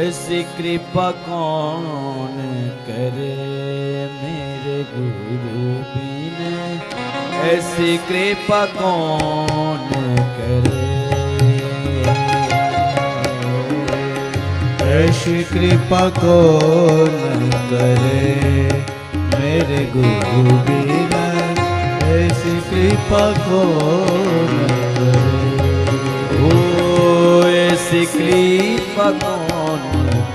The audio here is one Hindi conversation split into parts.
ऐसी कृपा कौन करे मेरे गुरु बिन, ऐसी कृपा कौन करे, ऐसी कृपा कौन करे मेरे गुरु बिन, ऐसी कृपा कौन करे, ओ ऐसी कृपा कौन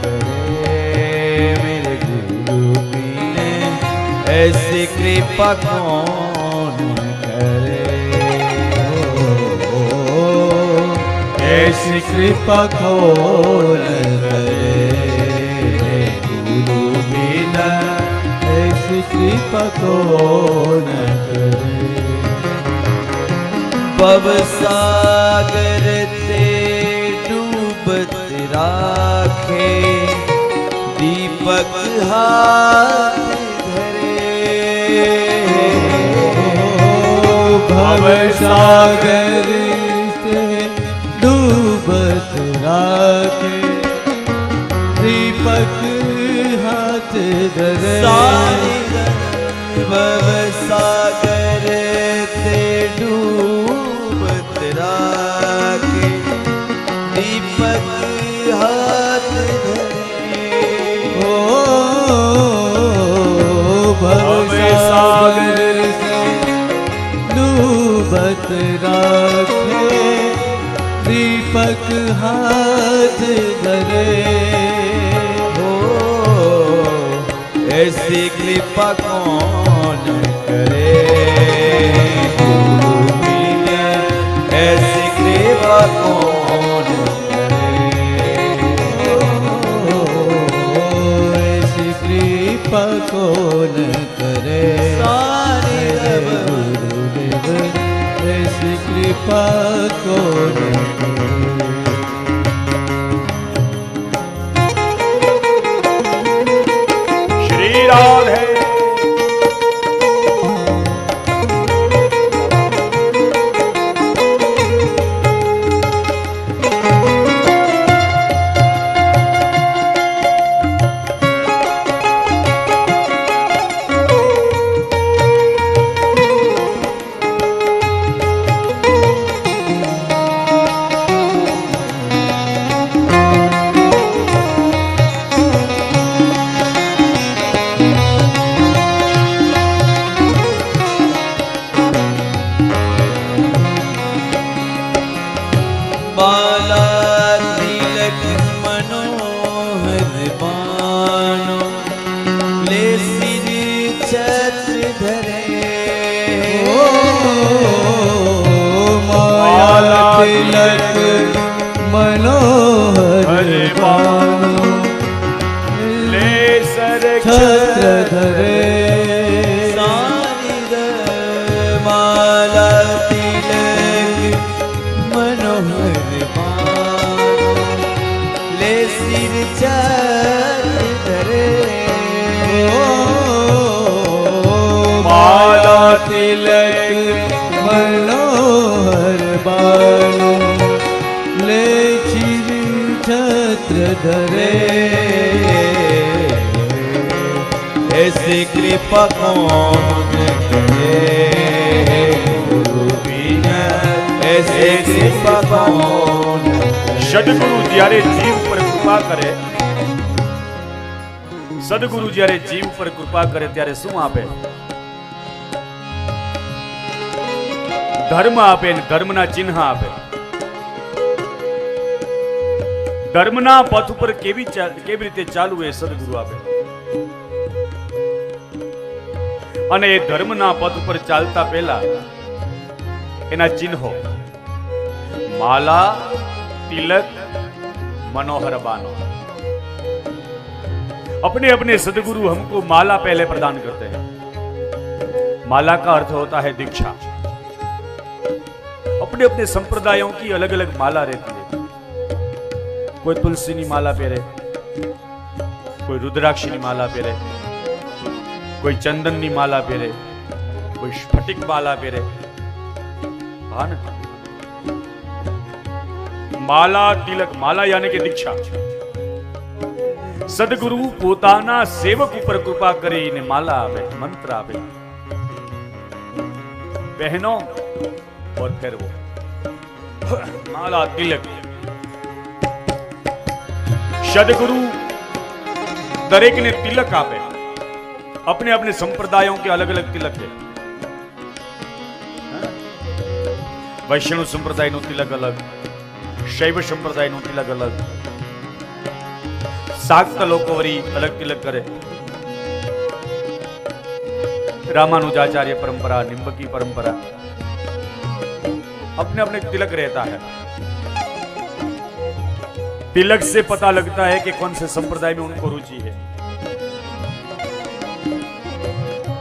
करे मेरे गुरु बिन, ऐसी कृपा कौन करे, ऐसी कृपा कौन करे गुरु बिना, ऐसी कृपा कौन करे, भव सागर ते डूबत राखे, दीपक हाथ धरे, भव सागर से डूबत राखे, दीपक हाथ धरे, भव सागर ते डूबत राखे, दीपक हाथ धरे, भव सागर से डूबत राखे, दीपक हाथ धरे, ऐसी कृपा कौन करे गुरु बिन, ऐसी कृपा कौन करे, ऐसी कृपा कौन करे गुरुदेव, ऐसी कृपा कौन करे, श्री राधे। माला तिलक मनोहर बानो, ले सिर छत्र धरे, माला तिलक मनोहर बानो, ले सर छत्र धरे, माला तिलक मनोहर बानो, ले सिर छत्र धरे, माला तिलक मनोहर बानो, ले चिर छत्र धरे, ऐसी कृपा कौन करे गुरु बिन, ऐसी कृपा कौन करे, સદગુરુ જ્યારે જીવ પર કૃપા કરે, સદગુરુ જ્યારે જીવ પર કૃપા કરે ત્યારે શું આપે? ધર્મ આપે ને ધર્મના ચિહ્ન આપે. ધર્મના પથ ઉપર કેવી રીતે ચાલવું એ સદગુરુ આપે. અને એ ધર્મના પથ ઉપર ચાલતા પહેલા એના ચિહ્નો माला तिलक मनोहर बानो. अपने अपने सदगुरु हमको माला पहले प्रदान करते हैं. माला का अर्थ होता है दीक्षा. अपने अपने संप्रदायों की अलग अलग माला रहती है. कोई तुलसी की माला पहरे, कोई रुद्राक्षी की माला पहरे, कोई चंदन की माला पहरे, कोई स्फटिक माला पहरे. हाँ ना. माला तिलक, माला यानी कि दीक्षा. સદગુરુ પોતાના સેવક ઉપર કૃપા કરીને માલા આપે, મંત્ર આપે, બહેનો और फेरવો माला तिलक। सदगुरु दरेक ने तिलक आपे, अपने अपने संप्रदायों के अलग अलग तिलक है। वैष्णव संप्रदाय નું तिलक अलग, शैव संप्रदाय નું तिलक अलग, शाक्त लोको वरी अलग तिलक करे। रामानुजाचार्य परंपरा, निम्बकी परंपरा, अपने अपने तिलक रहता है। तिलक से पता लगता है कि कौन से संप्रदाय में उनको रुचि है।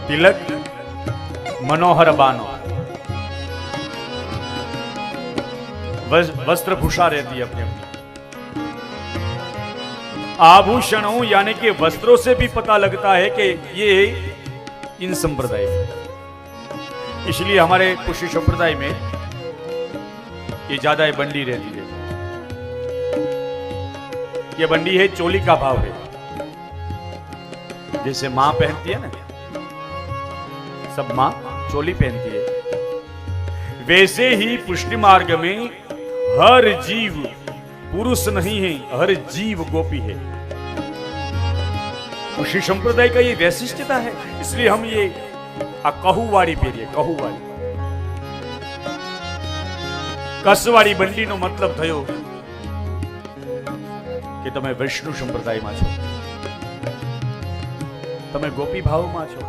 तिलक मनोहर बानो, वस्त्र भूषा रहती है अपने अपनी। आभूषणों यानी कि वस्त्रों से भी पता लगता है कि ये इन संप्रदाय में। इसलिए हमारे पुष्य संप्रदाय में ये ज्यादा बंडी रहती है। ये बंडी है, चोली का भाव है। जैसे मां पहनती है ना, सब मां चोली पहनती है, वैसे ही पुष्टि मार्ग में हर जीव पुरुष नहीं है, हर जीव गोपी है। उसी संप्रदाय का ये वैशिष्ट्यता है। इसलिए हम ये कहूवाड़ी पहरिए, कहूवाड़ी। कसवाड़ी बंडी नो मतलब थयो कि तमे वैष्णव संप्रदाय में छो, तमे गोपी भाव में छो।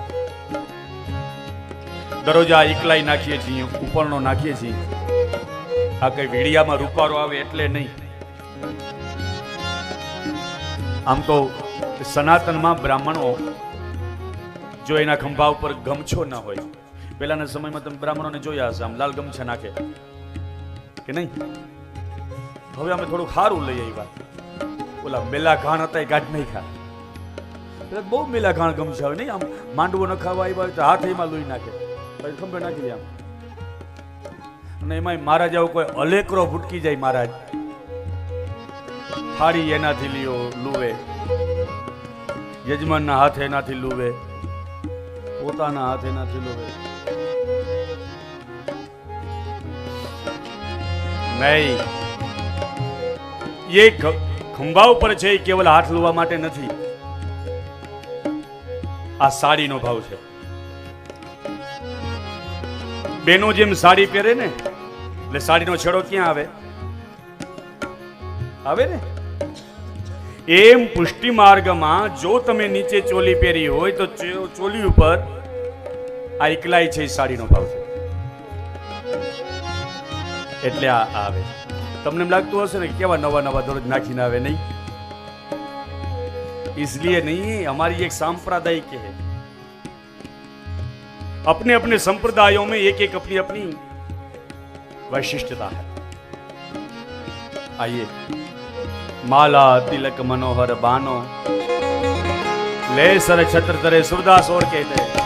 दररोज आ इकलाई नाखीए छीए, उपरनो नाखीए छीए। आ कई वीडिया में रूपारो आवे एटले नहीं। आम तो सनातन में ब्राह्मणों जो एना खंभा पर गमछो न होय, पहलाना समय में तमे ब्राह्मणों ने जोया हशे, आम लाल गमछा नाखे कि नहीं। हवे अमे थोड़ું ખારું લઈ આવ્યા। ઓલા મેલા ઘાણ હતા એ ગાઢ નહીં ખા, એટલે બહુ મેલા ઘાણ ગમછા હોય નહીં। આમ માંડવો ન ખાવા આવ્યા હોય તો હાથ એમાં લોહી નાખે, પછી ખંભે નાખી દે આમ। અને એમાં મહારાજ આવું કોઈ અલેકરો ભૂટકી જાય મહારાજ, થાળી એનાથી લ્યો લૂવે, યજમાનના હાથે એનાથી લૂવે, પોતાના હાથે એનાથી લૂવે। नहीं, ये खंभा पर है केवल हाथ लुवा माटे नहीं। आ साड़ी नो भाव है। बेनो जेम साड़ी पहरे ने એટલે साड़ी नो छेड़ो क्या आवे, आवे ने। एम पुष्टि मार्ग में जो तमे नीचे चोली पहरी होय तो चोली ऊपर आ इकलाई छे साड़ी नो भाव है। એટલે આ આવે। તમને એમ લાગતું હશે ને કેવા નવા નવા દરરોજ નાખીને આવે, નહીં। इसलिए नहीं, हमारी एक सांप्रदायिक है। अपने अपने संप्रदायों में एक एक अपनी अपनी वैशिष्ट्यता है। आइए, माला तिलक मनोहर बानो, ले सर छत्र तरे सूरदास और कहते हैं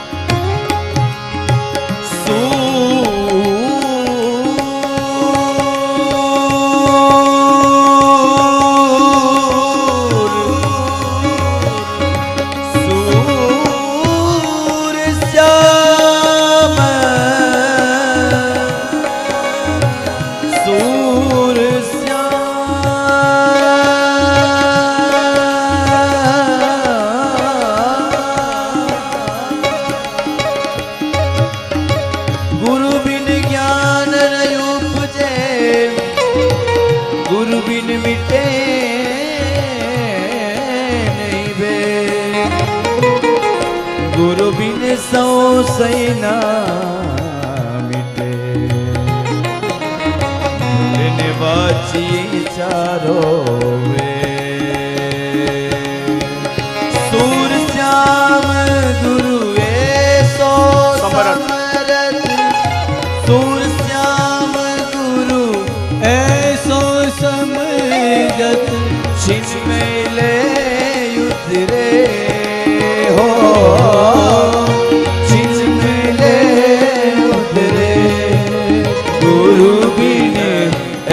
गुरु बिन सौ सैना मिटे, वाची चारो वे। सूर श्याम गुरु ऐसो समरथ, सूर श्याम गुरु ऐसो समरथ, छिन मेले उतरे हो, छिन मेले उतरे। गुरु बिन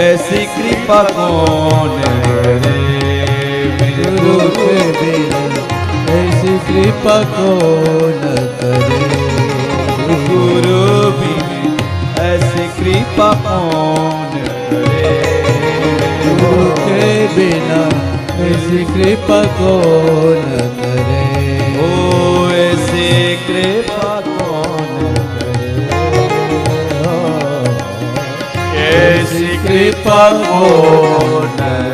ऐसी कृपा कौन रे, गुरु दे कृपा कौन करे। गुरु बिन ऐसी कृपा कौन करे। गुरु के बिना ऐसी कृपा कौन करे। ओ ऐसी कृपा कौन करे। ऐसी कृपा कौन